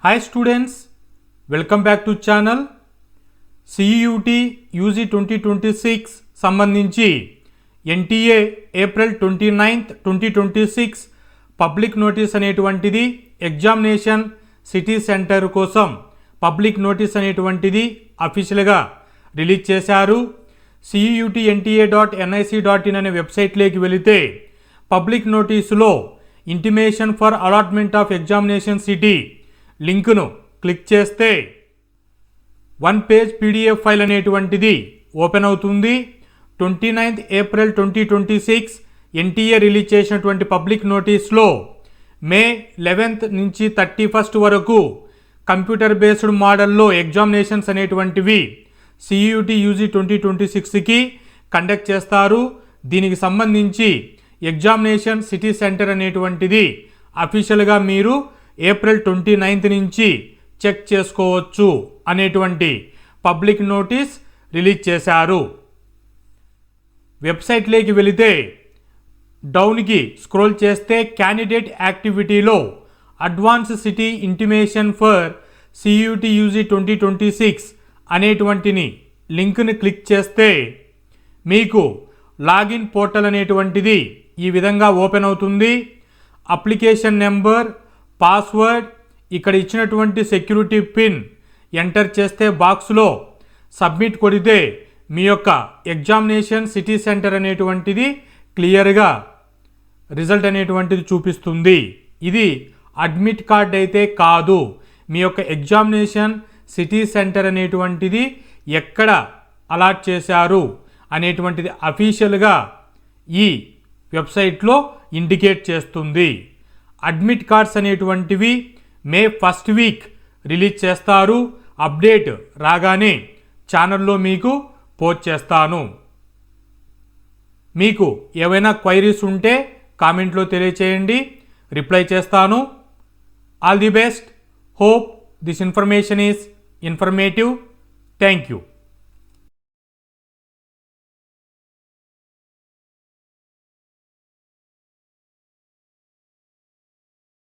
Hi students, welcome back to channel. CEUT UG 2026 సంబంధించి NTA April 29th 2026 public notice అనేటువంటిది examination city centre కోసం public notice అనేటువంటిది అఫీషియల్గా release చేశారు. ceutnta.nic.in అనే వెబ్సైట్లోకి వెళితే పబ్లిక్ నోటీసులో intimation for allotment of examination city లింకును క్లిక్ చేస్తే 1 పేజ్ పీడిఎఫ్ ఫైల్ అనేటువంటిది ఓపెన్ అవుతుంది. 29th ఏప్రిల్ 2026 ఎన్టీఏ రిలీజ్ చేసినటువంటి పబ్లిక్ నోటీస్లో మే 11th నుంచి 31st వరకు కంప్యూటర్ బేస్డ్ మోడల్లో ఎగ్జామినేషన్స్ అనేటువంటివి CEUT UG 2026కి కండక్ట్ చేస్తారు. దీనికి సంబంధించి ఎగ్జామినేషన్ సిటీ సెంటర్ అనేటువంటిది అఫీషియల్గా మీరు ఏప్రిల్ 29th నుంచి చెక్ చేసుకోవచ్చు అనేటువంటి పబ్లిక్ నోటీస్ రిలీజ్ చేశారు. వెబ్సైట్లోకి వెళితే డౌన్కి స్క్రోల్ చేస్తే క్యాండిడేట్ యాక్టివిటీలో advance city intimation for CEUT UG 2026 అనేటువంటిని లింక్ని క్లిక్ చేస్తే మీకు లాగిన్ పోర్టల్ అనేటువంటిది ఈ విధంగా ఓపెన్ అవుతుంది. అప్లికేషన్ నెంబర్, పాస్వర్డ్, ఇక్కడ ఇచ్చినటువంటి సెక్యూరిటీ పిన్ ఎంటర్ చేస్తే బాక్స్లో సబ్మిట్ కొడితే మీ యొక్క ఎగ్జామినేషన్ సిటీ సెంటర్ అనేటువంటిది క్లియర్గా రిజల్ట్ అనేటువంటిది చూపిస్తుంది. ఇది అడ్మిట్ కార్డ్ అయితే కాదు. మీ యొక్క ఎగ్జామినేషన్ సిటీ సెంటర్ అనేటువంటిది ఎక్కడ అలాట్ చేశారు అనేటువంటిది అఫీషియల్గా ఈ వెబ్సైట్లో ఇండికేట్ చేస్తుంది. అడ్మిట్ కార్డ్స్ అనేటువంటివి మే 1st వీక్ రిలీజ్ చేస్తారు. అప్డేట్ రాగానే ఛానల్లో మీకు పోస్ట్ చేస్తాను. మీకు ఏవైనా క్వైరీస్ ఉంటే కామెంట్లో తెలియచేయండి, రిప్లై చేస్తాను. All the best. Hope this information is informative. Thank you.